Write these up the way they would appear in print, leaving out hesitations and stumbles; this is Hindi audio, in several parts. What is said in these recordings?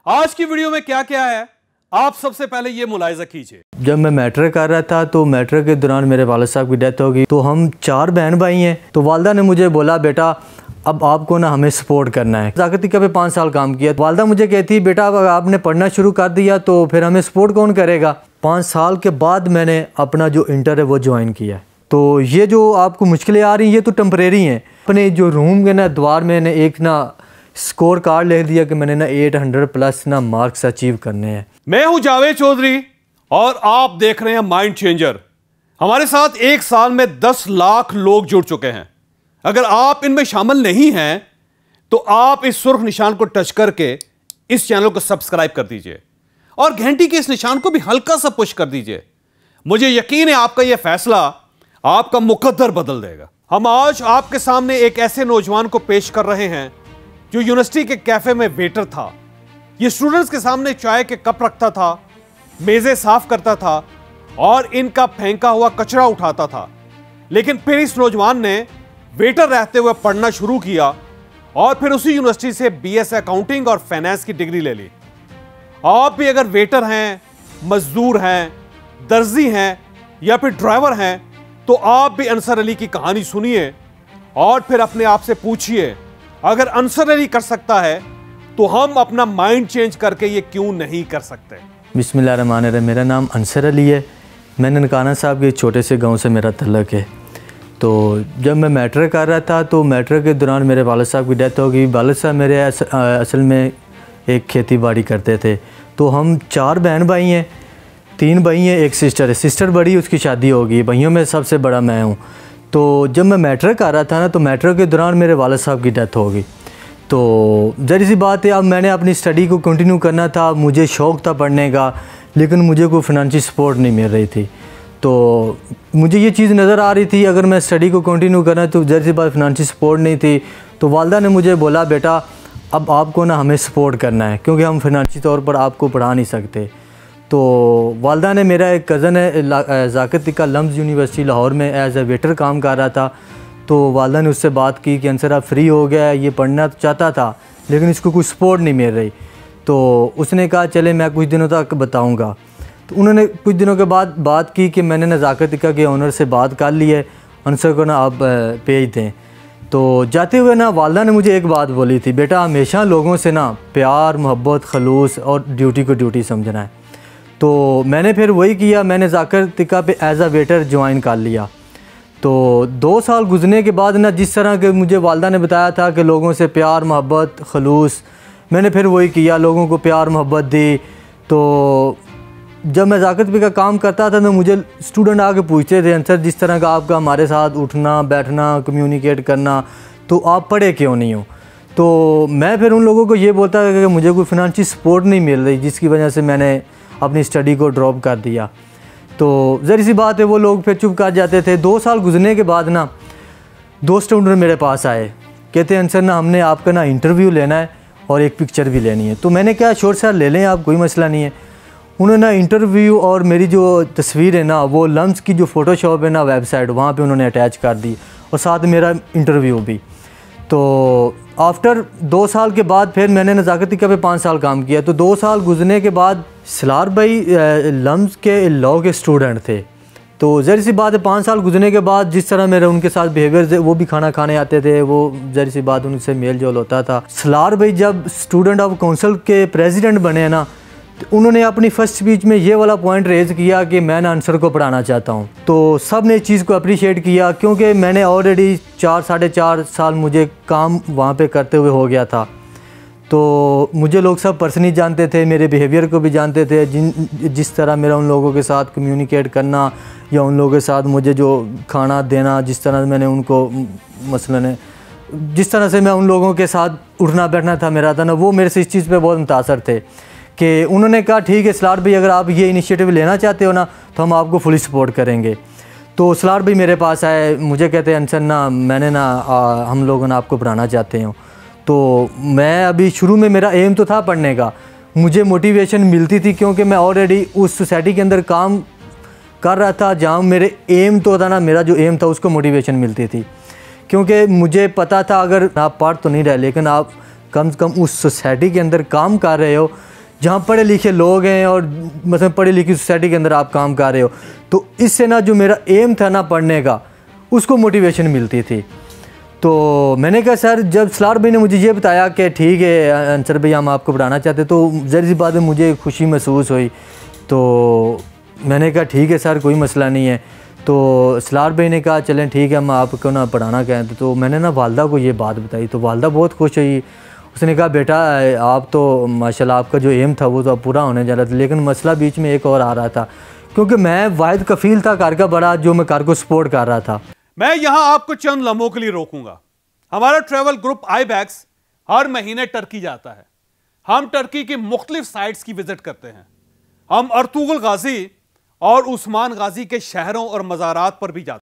आज की वीडियो में क्या क्या है आप सबसे पहले ये मुलाहिजा कीजिए। जब मैं मैट्रिक कर रहा था तो मैट्रिक के दौरान मेरे वालिद साहब की डेथ हो गई। तो हम 4 बहन भाई हैं। तो वालदा ने मुझे बोला बेटा अब आपको ना हमें सपोर्ट करना है। ज़ाकतिका पे 5 साल काम किया। वालदा मुझे कहती बेटा अगर आपने पढ़ना शुरू कर दिया तो फिर हमें सपोर्ट कौन करेगा। 5 साल के बाद मैंने अपना जो इंटर है वो ज्वाइन किया। तो ये जो आपको मुश्किलें आ रही हैं ये तो टेम्परेरी हैं। अपने जो रूम के ना द्वार में ने एक ना स्कोर कार्ड लिख दिया कि मैंने ना 800+ ना मार्क्स अचीव करने हैं। मैं हूं जावेद चौधरी और आप देख रहे हैं माइंड चेंजर। हमारे साथ 1 साल में 10 लाख लोग जुड़ चुके हैं। अगर आप इनमें शामिल नहीं हैं तो आप इस सुर्ख निशान को टच करके इस चैनल को सब्सक्राइब कर दीजिए और घंटी के इस निशान को भी हल्का सा पुश कर दीजिए। मुझे यकीन है आपका यह फैसला आपका मुकद्दर बदल देगा। हम आज आपके सामने एक ऐसे नौजवान को पेश कर रहे हैं जो यूनिवर्सिटी के कैफे में वेटर था। ये स्टूडेंट्स के सामने चाय के कप रखता था, मेजें साफ करता था और इनका फेंका हुआ कचरा उठाता था। लेकिन फिर इस नौजवान ने वेटर रहते हुए पढ़ना शुरू किया और फिर उसी यूनिवर्सिटी से BS अकाउंटिंग और फाइनेंस की डिग्री ले ली। आप भी अगर वेटर हैं, मजदूर हैं, दर्जी हैं या फिर ड्राइवर हैं तो आप भी अंसर अली की कहानी सुनिए और फिर अपने आप से पूछिए अगर अंसर अली कर सकता है तो हम अपना माइंड चेंज करके ये क्यों नहीं कर सकते। बिस्मिल्लाहिर्रहमानिर्रहीम। मेरा नाम अंसर अली है। मैं ननकाना साहब के छोटे से गांव से मेरा तल्लक है। तो जब मैं मैट्रिक कर रहा था तो मैट्रिक के दौरान मेरे वालिद साहब की डेथ हो गई। वालिद साहब मेरे असल में एक खेती बाड़ी करते थे। तो हम 4 बहन भाई हैं, 3 भाई हैं, एक सिस्टर है। सिस्टर बड़ी, उसकी शादी हो गई। भाइयों में सबसे बड़ा मैं हूँ। तो जब मैं मैट्रिक कर रहा था ना तो मैट्रिक के दौरान मेरे वालिद साहब की डेथ हो गई। तो ज़री सी बात है, अब मैंने अपनी स्टडी को कंटिन्यू करना था। मुझे शौक़ था पढ़ने का, लेकिन मुझे कोई फिनंशियल सपोर्ट नहीं मिल रही थी। तो मुझे ये चीज़ नज़र आ रही थी अगर मैं स्टडी को कंटिन्यू करना तो ज़री सी बात फिनंशियल सपोर्ट नहीं थी। तो वालदा ने मुझे बोला बेटा अब आपको ना हमें सपोर्ट करना है क्योंकि हम फिनंशियल तौर पर आपको पढ़ा नहीं सकते। तो वालदा ने, मेरा एक कज़न है ज़ाकतिका लम्ज़ यूनिवर्सिटी लाहौर में एज़ ए वेटर काम कर रहा था। तो वालदा ने उससे बात की कि अंसर अब फ्री हो गया है, ये पढ़ना तो चाहता था लेकिन इसको कुछ सपोर्ट नहीं मिल रही। तो उसने कहा चले मैं कुछ दिनों तक बताऊंगा। तो उन्होंने कुछ दिनों के बाद बात की कि मैंने ना ज़ाकतिका के ओनर से बात कर ली है, अंसर को ना आप भेज दें। तो जाते हुए ना वालदा ने मुझे एक बात बोली थी, बेटा हमेशा लोगों से ना प्यार, मोहब्बत, खलूस और ड्यूटी को ड्यूटी समझना है। तो मैंने फिर वही किया। मैंने ज़ाकतिका पे एज़ अ वेटर ज्वाइन कर लिया। तो 2 साल गुजरने के बाद ना जिस तरह के मुझे वालदा ने बताया था कि लोगों से प्यार, मोहब्बत, खलूस, मैंने फिर वही किया, लोगों को प्यार मोहब्बत दी। तो जब मैं ज़ाकतिका का काम करता था तो मुझे स्टूडेंट आके पूछते थे अंसर जिस तरह का आपका हमारे साथ उठना बैठना कम्युनिकेट करना, तो आप पढ़े क्यों नहीं हो। तो मैं फिर उन लोगों को ये बोलता था कि मुझे कोई फिनंशियल सपोर्ट नहीं मिल रही, जिसकी वजह से मैंने अपनी स्टडी को ड्रॉप कर दिया। तो ज़री सी बात है, वो लोग फिर चुप कर जाते थे। 2 साल गुजरने के बाद ना 2 स्टूडेंट मेरे पास आए, कहते हैं अंसर ना हमने आपका ना इंटरव्यू लेना है और एक पिक्चर भी लेनी है। तो मैंने कहा श्योर सर ले लें आप, कोई मसला नहीं है। उन्होंने ना इंटरव्यू और मेरी जो तस्वीर है ना वो लम्स की जो फ़ोटोशॉप है ना वेबसाइट, वहाँ पे उन्होंने अटैच कर दी और साथ मेरा इंटरव्यू भी। तो आफ्टर 2 साल के बाद फिर मैंने ना ज़ाकतिका पे 5 साल काम किया। तो 2 साल गुजरने के बाद सलार भाई लम्स के लॉ के स्टूडेंट थे। तो ज़री सी बात है 5 साल गुजरने के बाद जिस तरह मेरा उनके साथ बिहेवियर, वो भी खाना खाने आते थे, वो ज़री सी बात उनसे मेल जोल होता था। सलार भाई जब स्टूडेंट ऑफ काउंसिल के प्रेसिडेंट बने ना तो उन्होंने अपनी फर्स्ट स्पीच में ये वाला पॉइंट रेज़ किया कि मैं ना अंसर को पढ़ाना चाहता हूँ। तो सब ने इस चीज़ को अप्रिशिएट किया क्योंकि मैंने ऑलरेडी 4-4.5 साल मुझे काम वहाँ पे करते हुए हो गया था। तो मुझे लोग सब पर्सनली जानते थे, मेरे बिहेवियर को भी जानते थे, जिस तरह मेरा उन लोगों के साथ कम्युनिकेट करना या उन लोगों के साथ मुझे जो खाना देना, जिस तरह मैंने उनको मसलन जिस तरह से मैं उन लोगों के साथ उठना बैठना था मेरा था ना, वो मेरे से इस चीज़ पे बहुत मुतासर थे कि उन्होंने कहा ठीक है सलार भाई अगर आप ये इनिशिएटिव लेना चाहते हो ना तो हम आपको फुली सपोर्ट करेंगे। तो सलार भाई मेरे पास आए, मुझे कहते हैं अंसर ना मैंने ना हम लोग ना आपको पढ़ाना चाहते हैं। तो मैं अभी शुरू में मेरा एम तो था पढ़ने का, मुझे मोटिवेशन मिलती थी क्योंकि मैं ऑलरेडी उस सोसाइटी के अंदर काम कर रहा था जहाँ मेरे एम तो था ना, मेरा जो एम था उसको मोटिवेशन मिलती थी क्योंकि मुझे पता था अगर आप पढ़ तो नहीं रहे लेकिन आप कम से कम उस सोसाइटी के अंदर काम कर रहे हो जहाँ पढ़े लिखे लोग हैं और मतलब पढ़ी लिखी सोसाइटी के अंदर आप काम कर रहे हो, तो इससे ना जो मेरा एम था ना पढ़ने का, उसको मोटिवेशन मिलती थी। तो मैंने कहा सर, जब सलार भाई ने मुझे ये बताया कि ठीक है अंसर भाई हम आपको पढ़ाना चाहते, तो ज़री सी बात में मुझे खुशी महसूस हुई। तो मैंने कहा ठीक है सर, कोई मसला नहीं है। तो सलार भाई ने कहा चलें ठीक है, हम आपको ना पढ़ाना कहें। तो मैंने ना वालदा को ये बात बताई, तो वालदा बहुत खुश हुई। उसने कहा बेटा आप तो माशाल्लाह आपका जो एम था वो तो अब पूरा होने जा रहा था, लेकिन मसला बीच में एक और आ रहा था, क्योंकि मैं वाहिद कफ़ील था घर का बड़ा जो मैं घर को सपोर्ट कर रहा था। मैं यहां आपको चंद लम्हों के लिए रोकूंगा। हमारा ट्रैवल ग्रुप आईबैक्स हर महीने टर्की जाता है। हम टर्की की मुख्तलिफ साइट्स की विजिट करते हैं। हम अर्तुगरुल गाजी और उस्मान गाजी के शहरों और मज़ारात पर भी जाते हैं।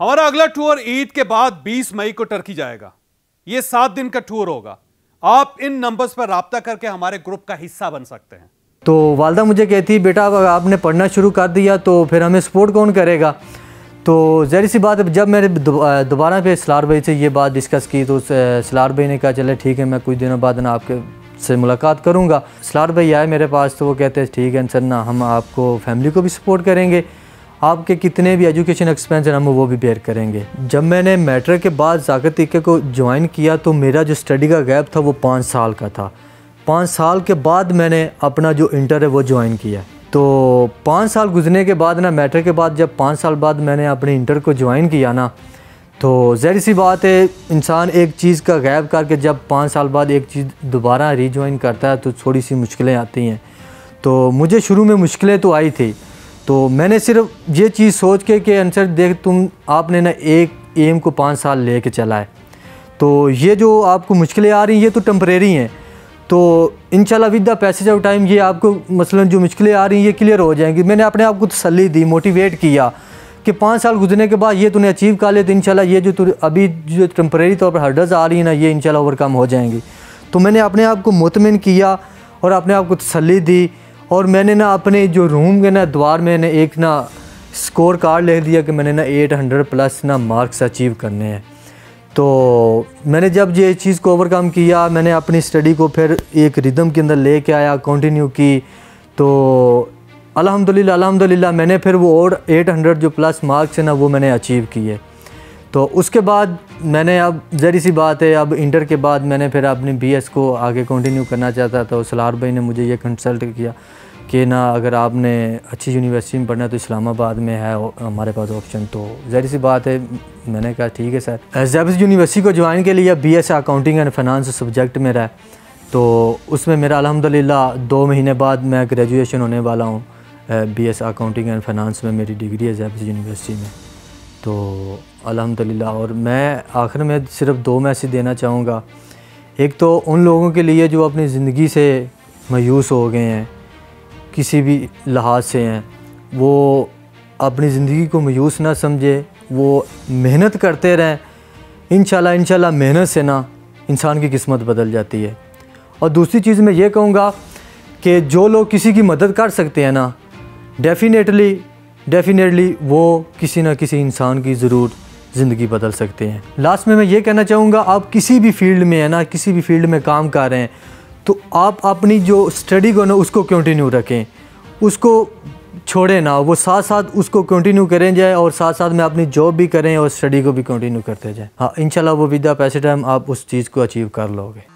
हमारा अगला टूर ईद के बाद 20 मई को टर्की जाएगा। यह 7 दिन का टूर होगा। आप इन नंबर्स पर राब्ता करके हमारे ग्रुप का हिस्सा बन सकते हैं। तो वालदा मुझे कहती बेटा अगर आपने पढ़ना शुरू कर दिया तो फिर हमें सपोर्ट कौन करेगा। तो ज़ाहिर सी बात है, जब मैंने दोबारा पे सलार भाई से ये बात डिस्कस की तो सलार भाई ने कहा चले ठीक है, मैं कुछ दिनों बाद ना आपके से मुलाकात करूँगा। सलार भाई आए मेरे पास तो वो कहते हैं ठीक है सर ना, हम आपको फैमिली को भी सपोर्ट करेंगे, आपके कितने भी एजुकेशन एक्सपेंस हैं हम वो भी बेयर करेंगे। जब मैंने मैट्रिक के बाद ज़ाकिर तिक्के को ज्वाइन किया तो मेरा जो स्टडी का गैप था वो 5 साल का था। 5 साल के बाद मैंने अपना जो इंटर है वो ज्वाइन किया। तो 5 साल गुजरने के बाद ना, मैट्रिक के बाद जब 5 साल बाद मैंने अपने इंटर को ज्वाइन किया ना, तो ज़ाहिर सी बात है इंसान एक चीज़ का गैप करके जब 5 साल बाद एक चीज़ दोबारा रीज्वाइन करता है तो थोड़ी सी मुश्किलें आती हैं। तो मुझे शुरू में मुश्किलें तो आई थी, तो मैंने सिर्फ ये चीज़ सोच के कि अंसर देख तुम आपने ना एक एम को 5 साल ले कर चला है, तो ये जो आपको मुश्किलें आ रही हैं ये तो टेम्परेरी हैं, तो इंशाल्लाह with the passage of time ये आपको मसलन जो मुश्किलें आ रही हैं ये क्लियर हो जाएंगी। मैंने अपने आप को तसल्ली दी, मोटिवेट किया कि 5 साल गुजरने के बाद ये तूने अचीव कर ले तो इंशाल्लाह ये जो अभी जो टेम्परेरी तौर पर हर्डल्स आ रही हैं ना ये इंशाल्लाह ओवरकम हो जाएंगी। तो मैंने अपने आप को मुतमिन किया और अपने आप को तसल्ली दी, और मैंने ना अपने जो रूम के ना द्वार में ना एक ना स्कोर कार्ड लिख दिया कि मैंने ना 800 प्लस ना मार्क्स अचीव करने हैं। तो मैंने जब ये चीज़ को ओवरकम किया, मैंने अपनी स्टडी को फिर एक रिदम के अंदर लेके आया, कंटिन्यू की, तो अल्हम्दुलिल्लाह मैंने फिर वो और 800 जो प्लस मार्क्स है ना वो मैंने अचीव किए। तो उसके बाद मैंने अब ज़री सी बात है, अब इंटर के बाद मैंने फिर अपनी बीएस को आगे कंटिन्यू करना चाहता था। तो सलार भाई ने मुझे ये कंसल्ट किया कि ना अगर आपने अच्छी यूनिवर्सिटी में पढ़ना है तो इस्लामाबाद में है हमारे पास ऑप्शन। तो ज़ाहिर सी बात है मैंने कहा ठीक है सर। जब इस यूनिवर्सिटी को ज्वाइन के लिए BS accounting and finance subject मेरा है, तो उसमें मेरा अल्हम्दुलिल्लाह 2 महीने बाद मैं ग्रेजुएशन होने वाला हूँ। बीएस अकाउंटिंग एंड फाइनेंस में मेरी डिग्री है जैबिस यूनिवर्सिटी में, तो अल्हम्दुलिल्लाह। और मैं आखिर में सिर्फ 2 मैसेज देना चाहूँगा। एक तो उन लोगों के लिए जो अपनी ज़िंदगी से मायूस हो गए हैं, किसी भी लिहाज से हैं, वो अपनी ज़िंदगी को मायूस ना समझे, वो मेहनत करते रहें। इंशाल्लाह मेहनत से ना इंसान की किस्मत बदल जाती है। और दूसरी चीज़ मैं ये कहूँगा कि जो लोग किसी की मदद कर सकते हैं ना, डेफिनेटली वो किसी ना किसी इंसान की ज़रूर ज़िंदगी बदल सकते हैं। लास्ट में मैं ये कहना चाहूँगा, आप किसी भी फील्ड में है ना, किसी भी फील्ड में काम कर रहे हैं, तो आप अपनी जो स्टडी को ना उसको कंटिन्यू रखें, उसको छोड़ें ना, वो साथ साथ उसको कंटिन्यू करें जाए और साथ साथ में अपनी जॉब भी करें और स्टडी को भी कंटिन्यू करते जाएं। हाँ, इंशाल्लाह वो विद द पैसे टाइम आप उस चीज़ को अचीव कर लोगे।